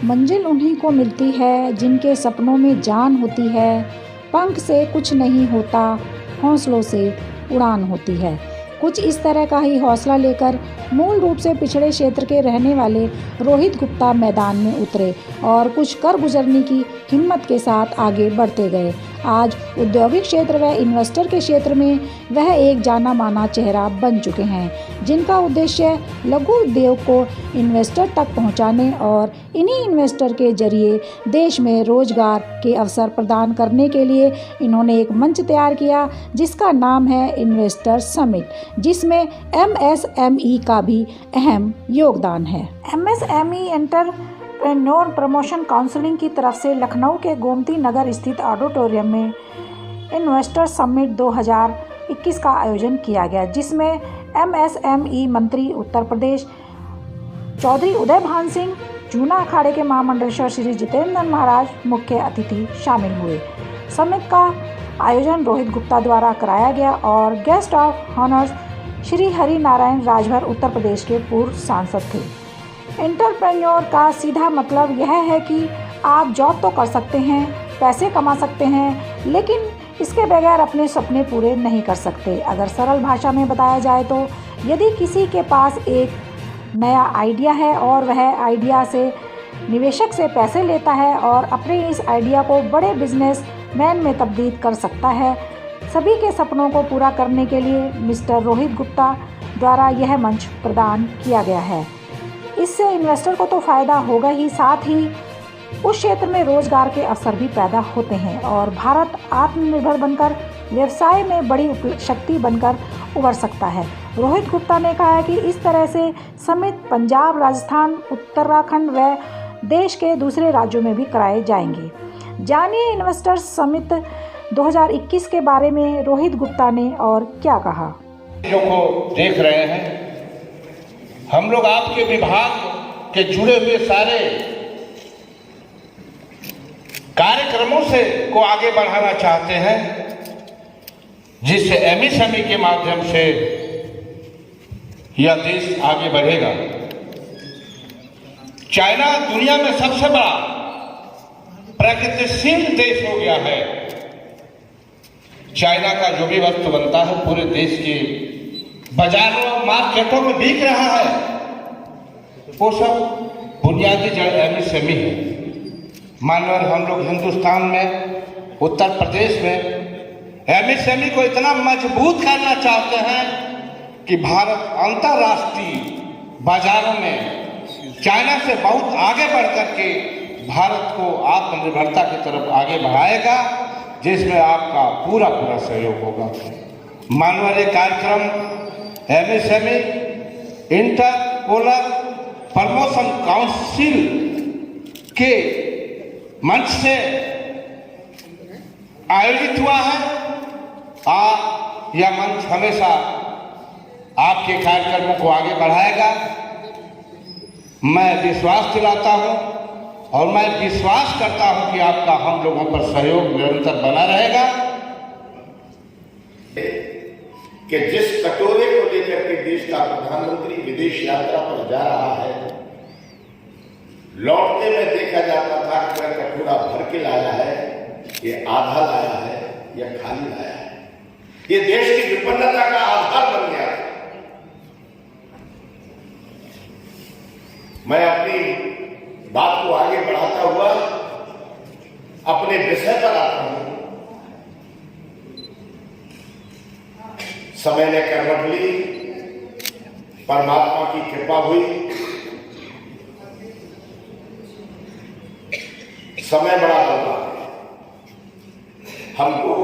मंजिल उन्हीं को मिलती है जिनके सपनों में जान होती है। पंख से कुछ नहीं होता, हौसलों से उड़ान होती है। कुछ इस तरह का ही हौसला लेकर मूल रूप से पिछड़े क्षेत्र के रहने वाले रोहित गुप्ता मैदान में उतरे और कुछ कर गुजरने की हिम्मत के साथ आगे बढ़ते गए। आज औद्योगिक क्षेत्र व इन्वेस्टर के क्षेत्र में वह एक जाना माना चेहरा बन चुके हैं, जिनका उद्देश्य लघु उद्योग को इन्वेस्टर तक पहुंचाने और इन्हीं इन्वेस्टर के जरिए देश में रोजगार के अवसर प्रदान करने के लिए इन्होंने एक मंच तैयार किया, जिसका नाम है इन्वेस्टर समिट, जिसमें एमएसएमई का भी अहम योगदान है। एमएसएमई एंटरप्रेन्योर प्रमोशन काउंसिलिंग की तरफ से लखनऊ के गोमती नगर स्थित ऑडिटोरियम में इन्वेस्टर समिट 2021 का आयोजन किया गया, जिसमें एमएसएमई मंत्री उत्तर प्रदेश चौधरी उदय भान सिंह, जूना अखाड़े के महामंडलेश्वर श्री जितेंद्र महाराज मुख्य अतिथि शामिल हुए। समिट का आयोजन रोहित गुप्ता द्वारा कराया गया और guest of honours Shri Hari Narayan Rajbhar Uttar Pradesh के पूर्व सांसद थे। एंटरप्रेन्योर का सीधा मतलब यह है कि आप जॉब तो कर सकते हैं, पैसे कमा सकते हैं, लेकिन इसके बगैर अपने सपने पूरे नहीं कर सकते। अगर सरल भाषा में बताया जाए तो यदि किसी के पास एक नया आइडिया है और वह आइडिया से निवेशक से पैसे लेता है और अपने इस आइडिया को बड़े बिजनेसमैन में तब्दील कर सकता है, सभी के सपनों को पूरा करने के लिए मिस्टर रोहित गुप्ता द्वारा यह मंच प्रदान किया गया है। इससे इन्वेस्टर को तो फ़ायदा होगा ही, साथ ही उस क्षेत्र में रोजगार के अवसर भी पैदा होते हैं और भारत आत्मनिर्भर बनकर व्यवसाय में बड़ी शक्ति बनकर उभर सकता है। रोहित गुप्ता ने कहा है कि इस तरह से समिट पंजाब, राजस्थान, उत्तराखंड व देश के दूसरे राज्यों में भी कराए जाएंगे। जानिए इन्वेस्टर्स समिट 2021 के बारे में रोहित गुप्ता ने और क्या कहा। जो को देख रहे हैं, हम लोग आपके विभाग के जुड़े हुए सारे कार्यक्रमों से को आगे बढ़ाना चाहते हैं, जिससे एमएसएमई के माध्यम से यह देश आगे बढ़ेगा। चाइना दुनिया में सबसे बड़ा प्रगतिशील देश हो गया है। चाइना का जो भी वस्तु बनता है पूरे देश के बाजारों, मार्केटों में बिक रहा है, वो सब बुनियादी जड़ एमएसएमई है। मानवर हम लोग हिंदुस्तान में, उत्तर प्रदेश में एमएसएमई को इतना मजबूत करना चाहते हैं कि भारत अंतर्राष्ट्रीय बाजारों में चाइना से बहुत आगे बढ़ करके भारत को आत्मनिर्भरता की तरफ आगे बढ़ाएगा, जिसमें आपका पूरा सहयोग होगा। मानवर ये कार्यक्रम एमएसएमई इंटरपोलर प्रमोशन काउंसिल के मंच से आयोजित हुआ है। यह मंच हमेशा आपके कार्यक्रमों को आगे बढ़ाएगा। मैं विश्वास दिलाता हूं और मैं विश्वास करता हूं कि आपका हम लोगों पर सहयोग निरंतर बना रहेगा। कि जिस कटोरे को लेकर के देश का प्रधानमंत्री विदेश यात्रा पर जा रहा है, लौटते में देखा जाता था कि वह कटोरा भर के लाया है, ये आधा लाया है या खाली लाया है। ये देश की विपन्नता का आधार बन गया है। मैं अपनी बात को आगे बढ़ाता हुआ अपने विषय पर आता हूं। समय ने करवट ली, परमात्मा की कृपा हुई, समय बड़ा बदला। हमको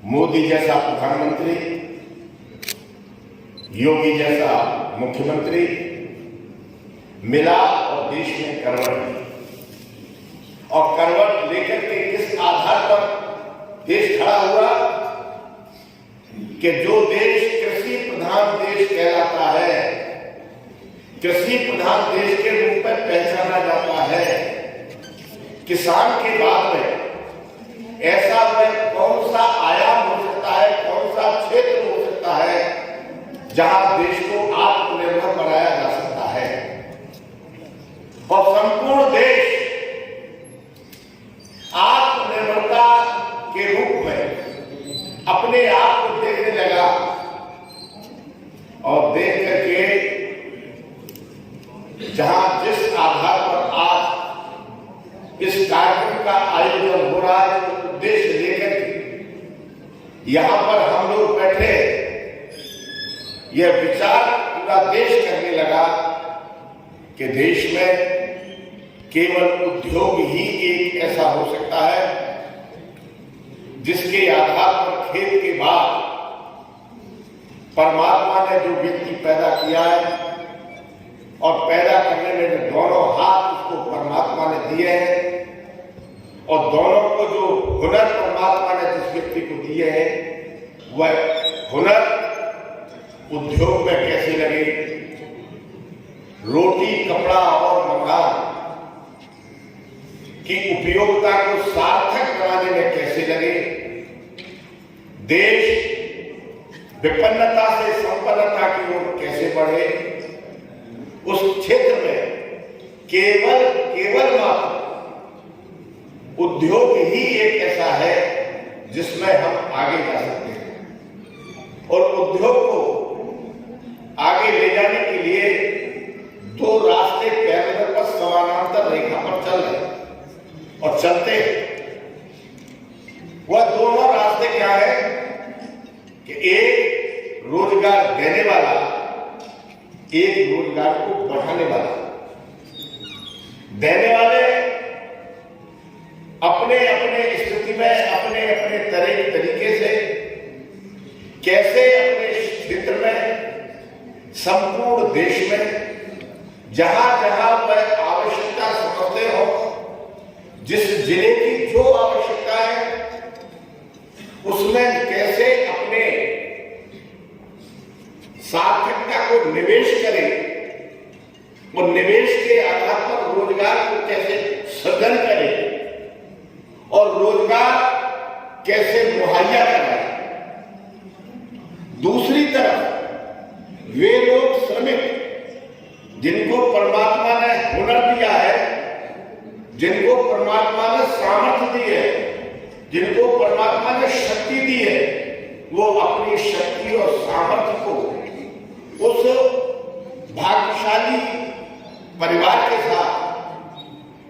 मोदी जैसा प्रधानमंत्री, योगी जैसा मुख्यमंत्री मिला और देश में करवट ली। और करवट लेकर के किस आधार पर देश खड़ा हुआ कि जो देश कृषि प्रधान देश कहलाता है, कृषि प्रधान देश के रूप में पहचाना जाता है, किसान के बाद में ऐसा कौन सा आयाम हो सकता है, कौन सा क्षेत्र हो सकता है जहां देश को आत्मनिर्भर बनाया जा सकता है। और यहां पर हम लोग बैठे, यह विचार पूरा देश करने लगा कि देश में केवल उद्योग ही एक ऐसा हो सकता है जिसके आधार पर खेत के बाद परमात्मा ने जो व्यक्ति पैदा किया है और पैदा करने में जो दोनों हाथ उसको परमात्मा ने दिए हैं और दोनों को जो हुनर परमात्मा ने जिस व्यक्ति को दिए हैं वह हुनर उद्योग में कैसे लगे, रोटी कपड़ा और मकान की उपयोगिता को सार्थक बनाने में कैसे लगे, देश विपन्नता से संपन्नता की ओर कैसे बढ़े, उस क्षेत्र में केवल मात्र उद्योग ही एक ऐसा है जिसमें हम आगे जा सकते हैं। और उद्योग को आगे ले जाने के लिए दो रास्ते पैरेलल पर समानांतर रेखा पर चल रहे और चलते हैं। वह दोनों रास्ते क्या है कि एक रोजगार देने वाला, एक रोजगार को बढ़ाने वाला। देने वाले अपने अपने स्थिति में अपने अपने तरीके से कैसे अपने क्षेत्र में, संपूर्ण देश में जहां जहां वह आवश्यकता समझते हो, जिस जिले की जो आवश्यकता है उसमें कैसे अपने सार्थकता को निवेश करें और निवेश के आधार पर रोजगार को कैसे सृजन करें और रोजगार कैसे मुहैया कराएं। दूसरी तरफ वे लोग श्रमिक जिनको परमात्मा ने हुनर दिया है, जिनको परमात्मा ने सामर्थ्य दी है, जिनको परमात्मा ने शक्ति दी है, वो अपनी शक्ति और सामर्थ्य को उस भाग्यशाली परिवार के साथ,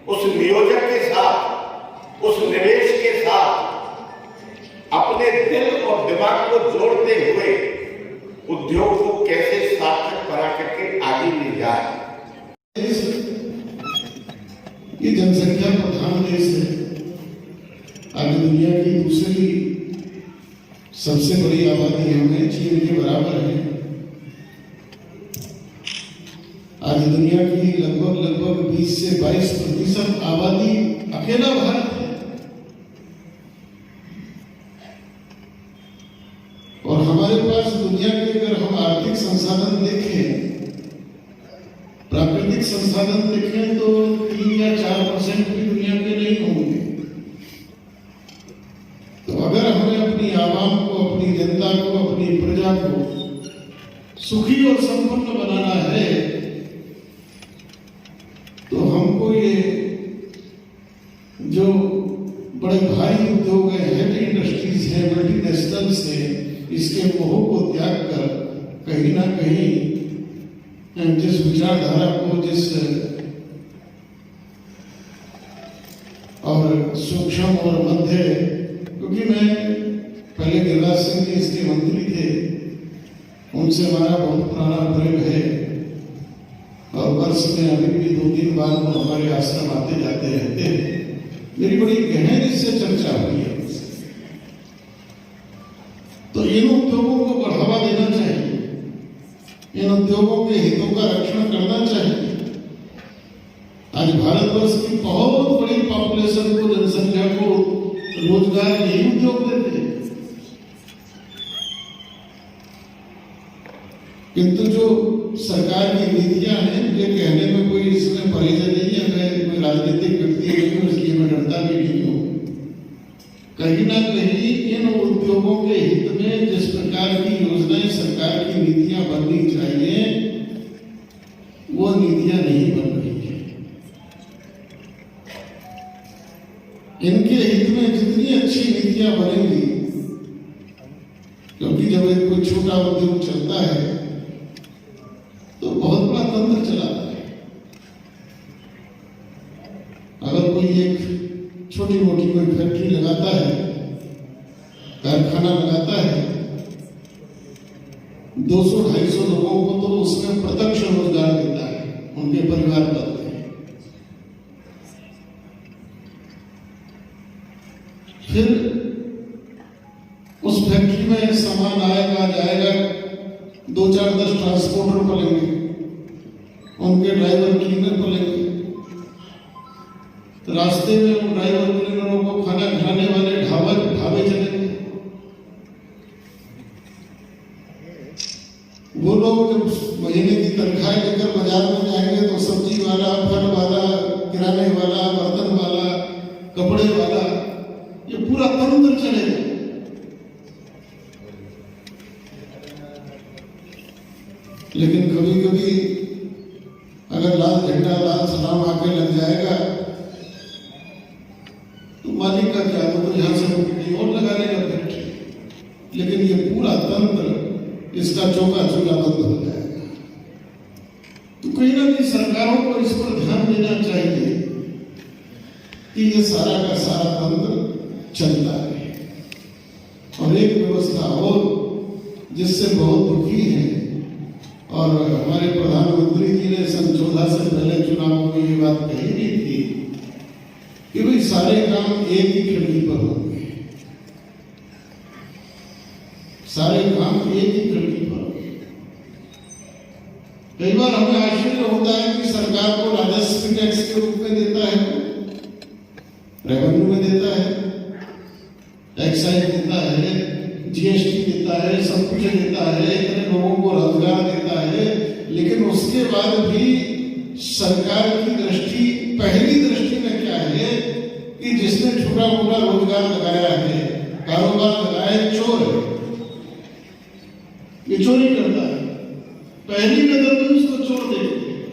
उस नियोजक के साथ, उस निवेश के साथ अपने दिल और दिमाग को जोड़ते हुए उद्योग को कैसे सार्थक बना करके आगे ले जाए। ये जनसंख्या प्रधान देश है, आज दुनिया की दूसरी सबसे बड़ी आबादी हमें चीन के बराबर है। आज दुनिया की लगभग 20 से 22% आबादी अकेला भारत है और हमारे पास दुनिया के अगर हम आर्थिक संसाधन देखें, प्राकृतिक संसाधन देखें तो 3 या 4% भी दुनिया के नहीं होंगे। तो अगर हमें अपनी आवाम को, अपनी जनता को, अपनी प्रजा को सुखी और संपन्न बनाना है तो हमको ये जो बड़े भारी उद्योग है, हेवी इंडस्ट्रीज है, मल्टीनेशनल्स है, इसके मोह को त्याग कर कहीं ना कहीं जिस विचारधारा को, जिस और सूक्ष्म और मध्य, क्योंकि मैं पहले गिरिराज सिंह जी इसके मंत्री थे, उनसे हमारा बहुत पुराना प्रेम है और वर्ष में अभी भी 2-3 बार वो हमारे आश्रम आते जाते रहते हैं। मेरी बड़ी गहरी से चर्चा हुई है। तो इन उद्योगों को बढ़ावा देना चाहिए, इन उद्योगों के हितों का रक्षण करना चाहिए। आज भारतवर्ष की बहुत बड़ी पॉपुलेशन को, जनसंख्या को रोजगार यही उद्योग देते हैं, किंतु जो सरकार की नीतियां हैं, ये कहने में कोई इसमें परहेज नहीं है, मैं कोई राजनीतिक व्यक्ति नहीं हूं, इसलिए मैं डरता भी नहीं हूं। कहीं ना कहीं इन उद्योगों के हित में जिस प्रकार की योजनाएं, सरकार की नीतियां बननी चाहिए, वो नीतियां नहीं बन रही है। इनके हित में जितनी अच्छी नीतियां बनेंगी, क्योंकि जब एक कोई छोटा उद्योग चलता है तो बहुत बड़ा तंत्र चलाता है। अगर कोई एक छोटी मोटी कोई फैक्ट्री लगाता है, कारखाना कारखाना लगाता है 200-250 लोगों को, तो उसमें प्रत्यक्ष रोजगार देता है, उनके परिवार पालते हैं। फिर उस फैक्ट्री में सामान आएगा जाएगा, 2-4-10 ट्रांसपोर्टर पलेंगे, उनके ड्राइवर क्लीनर पलेंगे, रास्ते में उन ड्राइवर क्लीनरों को खाना खिलाने वाले ढाबे चलेंगे। वो लोग जब महीने की तनख्वाह लेकर बाजार में जाएंगे तो सब्जी वाला, फल वाला, किराने वाला, बर्तन वाला, कपड़े वाला, ये पूरा तंत्र चलेगा। लेकिन कभी कभी अगर लाल झंडा, लाल सलाम आके लग जाएगा तो मालिक का क्या, तो यहां से कहीं और लगा लेगा फैक्ट्री। लेकिन ये पूरा तंत्र, इसका चौका चूल्हा बंद हो जाएगा। तो कहीं ना कहीं सरकारों को इस पर ध्यान देना चाहिए कि ये सारा का सारा तंत्र चलता है। और एक व्यवस्था और जिससे बहुत दुखी है, और हमारे प्रधानमंत्री जी ने सन 14 से पहले चुनावों में ये बात कही भी थी कि भाई सारे काम एक ही खिड़की पर होंगे, सारे काम एक ही खिड़की पर होंगे। कई बार हमें आश्चर्य होता है कि सरकार को राजस्व टैक्स के रूप में देता है, रेवेन्यू में देता है, एक्साइज देता है, जीएसटी देता है, सब कुछ देता है, इतने लोगों को रोजगार देता है, लेकिन उसके बाद भी सरकार की दृष्टि, पहली दृष्टि में क्या है कि जिसने छोटा मोटा रोजगार लगाया है, कारोबार लगाया है, चोर है, ये चोरी करता है, पहली नजर में उसको चोर देखते हैं।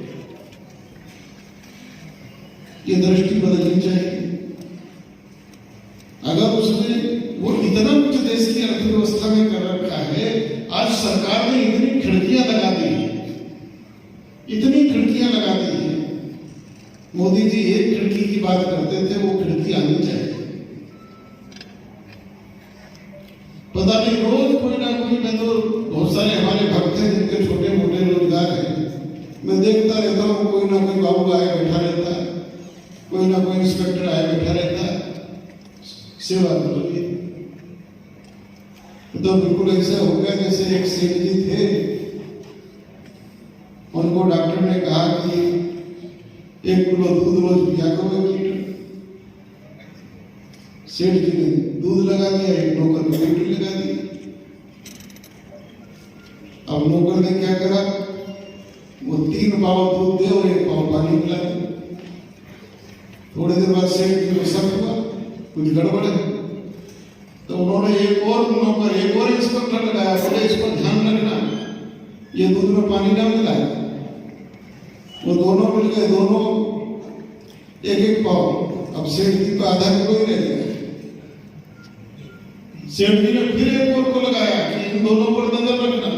ये दृष्टि बदलनी चाहिए। अगर उसने वो इतना कुछ देश की अर्थव्यवस्था में कर रखा है, आज सरकार ने इतनी खिड़कियां लगा दी है, इतनी खिड़कियां लगा दी है। मोदी जी एक खिड़की की बात करते थे, वो खिड़की आनी चाहिए। पता नहीं रोज कोई ना कोई, मैं तो बहुत सारे हमारे भक्त हैं जिनके छोटे मोटे रोजगार हैं, मैं देखता रहता हूँ कोई ना कोई बाबू आए बैठा रहता है, कोई ना कोई इंस्पेक्टर आए बैठा रहता है, सेवा करोगे। तो बिल्कुल ऐसा हो गया जैसे एक सेठ जी थे, उनको डॉक्टर ने कहा कि 1 किलो दूध रोज पिया करो 1 लीटर। सेठ जी ने दूध लगा दिया, एक नौकर ने मीटर लगा दी। अब नौकर ने क्या करा, वो 3 पाव दूध दे और 1 पाव पानी पिला दे। थोड़ी देर बाद सेठ जी को शक हुआ कुछ गड़बड़ है, तो उन्होंने एक और नौकर, एक और इंस्पेक्टर लगाया, बोले इस पर ध्यान रखना, ये दूध में पानी ना मिलाए। वो दोनों मिल गए, दोनों 1-1 पाव। अब सेठ जी को आधा किलो ही रह गया। सेठ जी ने फिर एक और को लगाया कि इन दोनों पर नजर रखना,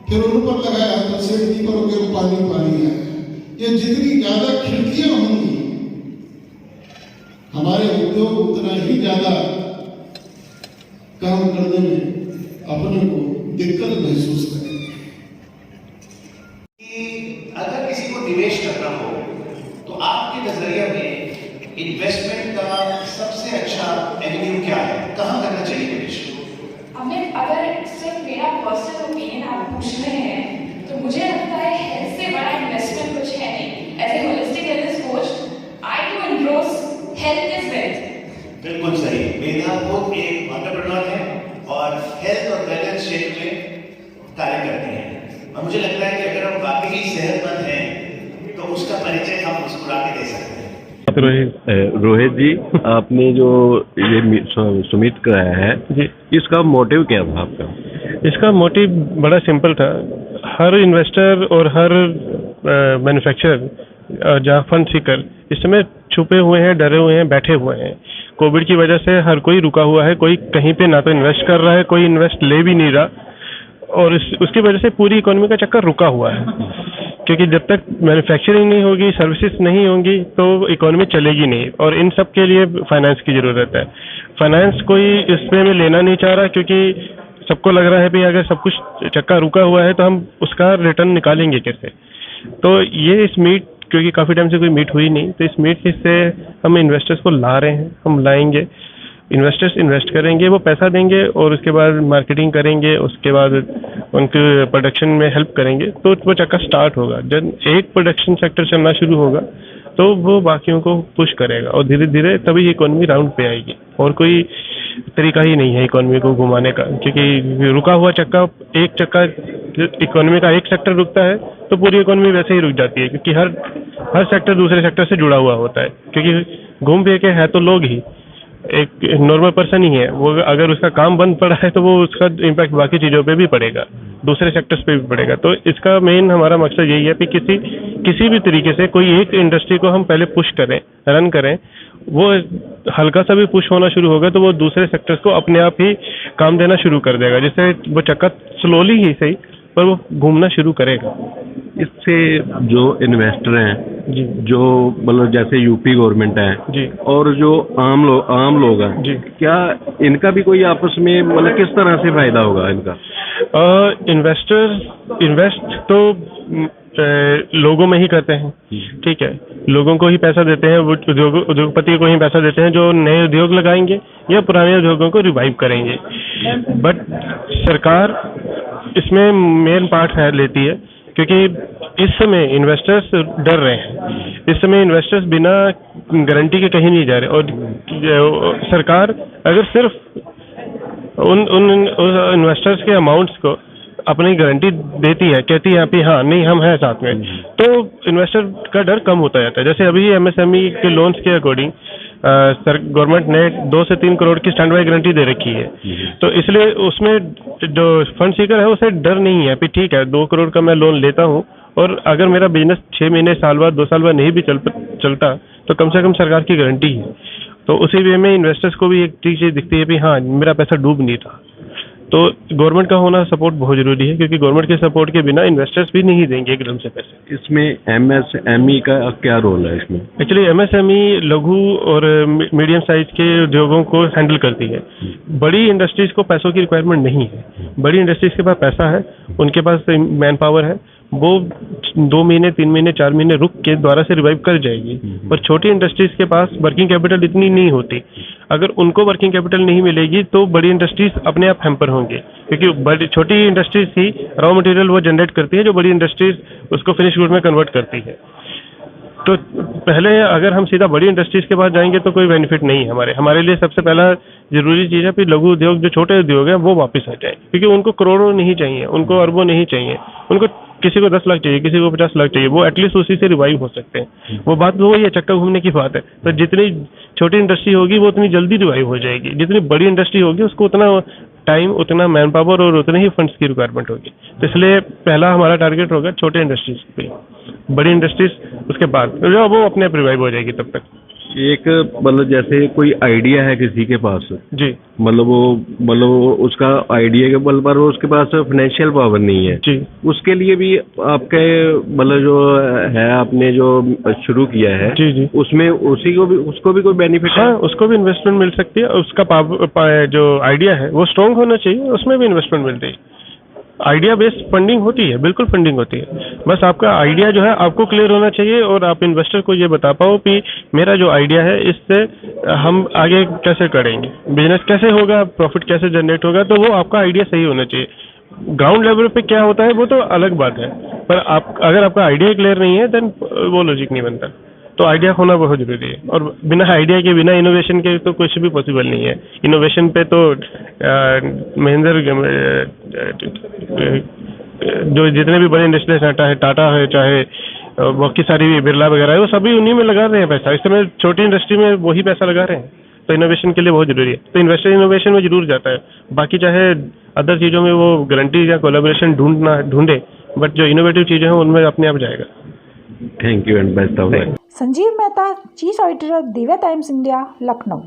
फिर उन पर लगाया तो सेठ जी पर केवल पानी पानी आया। ये जितनी ज्यादा खिड़कियां होंगी, हमारे उद्योग उतना ही ज्यादा काम करने में अपने को दिक्कत महसूस करेंगे। अगर किसी को निवेश करना हो तो आपके नजरिए में इन्वेस्टमेंट का सबसे अच्छा एवेन्यू क्या है, कहाँ करना चाहिए निवेश? अगर सिर्फ मेरा पर्सनल ओपिनियन आप पूछ रहे हैं तो मुझे लगता है हेल्थ से बड़ा इन्वेस्टमेंट कुछ है नहीं। As a holistic wellness coach I do endorse health is wealth. बिल्कुल सही। मेधा खुद एक एंटरप्रेन्योर है और हेल्थ और वेलनेस क्षेत्र में कार्य करते हैं, और मुझे लगता है कि अगर हम वाकई सेहतमंद हैं तो उसका परिचय हम मुस्कुरा के दे सकते हैं। रोहित जी, आपने जो ये सुमित कराया है जी, इसका मोटिव क्या था आपका? इसका मोटिव बड़ा सिंपल था। हर इन्वेस्टर और हर मैन्युफैक्चरर जहाँ फंड सीकर इस समय छुपे हुए हैं, डरे हुए हैं, बैठे हुए हैं। कोविड की वजह से हर कोई रुका हुआ है, कोई कहीं पे ना तो इन्वेस्ट कर रहा है, कोई इन्वेस्ट ले भी नहीं रहा, और उसकी वजह से पूरी इकोनॉमी का चक्कर रुका हुआ है। क्योंकि जब तक मैन्युफैक्चरिंग नहीं होगी, सर्विसेज नहीं होंगी, तो इकोनॉमी चलेगी नहीं, और इन सब के लिए फाइनेंस की ज़रूरत है। फाइनेंस कोई इसमें में लेना नहीं चाह रहा, क्योंकि सबको लग रहा है भी अगर सब कुछ चक्का रुका हुआ है तो हम उसका रिटर्न निकालेंगे कैसे। तो ये इस मीट, क्योंकि काफ़ी टाइम से कोई मीट हुई नहीं, तो इस मीट से हम इन्वेस्टर्स को ला रहे हैं, हम लाएंगे, इन्वेस्टर्स इन्वेस्ट करेंगे, वो पैसा देंगे और उसके बाद मार्केटिंग करेंगे, उसके बाद उनके प्रोडक्शन में हेल्प करेंगे, तो वो चक्का स्टार्ट होगा। जब एक प्रोडक्शन सेक्टर चलना शुरू होगा तो वो बाकियों को पुश करेगा, और धीरे धीरे तभी इकोनॉमी राउंड पे आएगी। और कोई तरीका ही नहीं है इकोनॉमी को घुमाने का, क्योंकि रुका हुआ चक्का, एक चक्का इकोनॉमी का एक सेक्टर रुकता है तो पूरी इकोनॉमी वैसे ही रुक जाती है, क्योंकि हर सेक्टर दूसरे सेक्टर से जुड़ा हुआ होता है। क्योंकि घूम फिर के है तो लोग ही, एक नॉर्मल पर्सन ही है वो, अगर उसका काम बंद पड़ा है तो वो उसका इम्पैक्ट बाकी चीज़ों पे भी पड़ेगा, दूसरे सेक्टर्स पे भी पड़ेगा। तो इसका मेन हमारा मकसद यही है कि किसी भी तरीके से कोई एक इंडस्ट्री को हम पहले पुश करें, रन करें, वो हल्का सा भी पुश होना शुरू होगा तो वो दूसरे सेक्टर्स को अपने आप ही काम देना शुरू कर देगा, जिससे वो चक्का स्लोली ही सही पर वो घूमना शुरू करेगा। इससे जो इन्वेस्टर हैं जी, जो मतलब जैसे यूपी गवर्नमेंट है जी, और जो आम लोग हैं जी, क्या इनका भी कोई आपस में मतलब किस तरह से फायदा होगा इनका? इन्वेस्ट तो लोगों में ही करते हैं, ठीक है, लोगों को ही पैसा देते हैं, वो उद्योगपति को ही पैसा देते हैं जो नए उद्योग लगाएंगे या पुराने उद्योगों को रिवाइव करेंगे। बट सरकार इसमें मेन पार्ट है लेती है, क्योंकि इस समय इन्वेस्टर्स डर रहे हैं, इस समय इन्वेस्टर्स बिना गारंटी के कहीं नहीं जा रहे, और सरकार अगर सिर्फ उन इन्वेस्टर्स के अमाउंट्स को अपनी गारंटी देती है, कहती है कि हाँ नहीं हम हैं साथ में, तो इन्वेस्टर का डर कम होता जाता है। जैसे अभी एमएसएमई के लोन्स के अकॉर्डिंग गवर्नमेंट ने 2 से 3 करोड़ की स्टैंड बाय गारंटी दे रखी है, तो इसलिए उसमें जो फंड सीकर है उसे डर नहीं है कि ठीक है 2 करोड़ का मैं लोन लेता हूँ, और अगर मेरा बिजनेस 6 महीने, साल बाद, 2 साल बाद नहीं भी चलता तो कम से कम सरकार की गारंटी है। तो उसी वे में इन्वेस्टर्स को भी एक चीज़ दिखती है कि हाँ मेरा पैसा डूब नहीं था। तो गवर्नमेंट का होना सपोर्ट बहुत जरूरी है, क्योंकि गवर्नमेंट के सपोर्ट के बिना इन्वेस्टर्स भी नहीं देंगे एकदम से पैसे। इसमें एमएसएमई का क्या रोल है इसमें? एक्चुअली एमएसएमई लघु और मीडियम साइज के उद्योगों को हैंडल करती है। बड़ी इंडस्ट्रीज को पैसों की रिक्वायरमेंट नहीं है, बड़ी इंडस्ट्रीज के पास पैसा है, उनके पास मैन पावर है, वो 2 महीने, 3 महीने, 4 महीने रुक के दोबारा से रिवाइव कर जाएगी। पर छोटी इंडस्ट्रीज के पास वर्किंग कैपिटल इतनी नहीं होती, अगर उनको वर्किंग कैपिटल नहीं मिलेगी तो बड़ी इंडस्ट्रीज अपने आप हैम्पर होंगे, क्योंकि छोटी इंडस्ट्रीज ही रॉ मटेरियल वो जनरेट करती है, जो बड़ी इंडस्ट्रीज उसको फिनिश गुड में कन्वर्ट करती है। तो पहले अगर हम सीधा बड़ी इंडस्ट्रीज के पास जाएंगे तो कोई बेनिफिट नहीं है हमारे लिए। सबसे पहला जरूरी चीज़ है कि लघु उद्योग, जो छोटे उद्योग हैं, वो वापस आ जाए, क्योंकि उनको करोड़ों नहीं चाहिए, उनको अरबों नहीं चाहिए, उनको किसी को 10 लाख चाहिए, किसी को 50 लाख चाहिए, वो एटलीस्ट उसी से रिवाइव हो सकते हैं। वो बात वो ये चक्का घूमने की बात है। तो जितनी छोटी इंडस्ट्री होगी वो उतनी जल्दी रिवाइव हो जाएगी, जितनी बड़ी इंडस्ट्री होगी उसको उतना टाइम, उतना मैन पावर और उतने ही फंड्स की रिक्वायरमेंट होगी। तो इसलिए पहला हमारा टारगेट होगा छोटे इंडस्ट्रीज पे, बड़ी इंडस्ट्रीज उसके बाद जो वो अपने आप रिवाइव हो जाएगी तब तक। एक मतलब जैसे कोई आइडिया है किसी के पास जी, मतलब वो उसका आइडिया के बल पर उसके पास फाइनेंशियल पावर नहीं है जी, उसके लिए भी आपके मतलब जो है आपने जो शुरू किया है जी, जी, उसमें उसको भी कोई बेनिफिट है? हाँ, उसको भी इन्वेस्टमेंट मिल सकती है। उसका जो आइडिया है वो स्ट्रॉन्ग होना चाहिए, उसमें भी इन्वेस्टमेंट मिलती है। आइडिया बेस्ड फंडिंग होती है, बिल्कुल फंडिंग होती है, बस आपका आइडिया जो है आपको क्लियर होना चाहिए और आप इन्वेस्टर को ये बता पाओ कि मेरा जो आइडिया है इससे हम आगे कैसे करेंगे, बिजनेस कैसे होगा, प्रॉफिट कैसे जनरेट होगा, तो वो आपका आइडिया सही होना चाहिए। ग्राउंड लेवल पे क्या होता है वो तो अलग बात है, पर अगर आपका आइडिया क्लियर नहीं है देन वो लॉजिक नहीं बनता। तो आइडिया होना बहुत जरूरी है, और बिना आइडिया के, बिना इनोवेशन के तो कुछ भी पॉसिबल नहीं है। इनोवेशन पे तो महिंद्रा जो जितने भी बड़े इंडस्ट्रीज हैं, टाटा है, चाहे बाकी सारी बिरला वगैरह है, वो सभी उन्हीं में लगा रहे हैं पैसा। इस समय छोटी इंडस्ट्री में वही पैसा लगा रहे हैं, तो इनोवेशन के लिए बहुत जरूरी है। तो इन्वेस्टर इनोवेशन में जरूर जाता है, बाकी चाहे अदर चीज़ों में वो गारंटी या कोलैबोरेशन ढूंढे, बट जो इनोवेटिव चीज़ें हैं उनमें अपने आप जाएगा। Thank you and best of luck. Sanjeev Mehta, chief editor, Divya times India, Lucknow.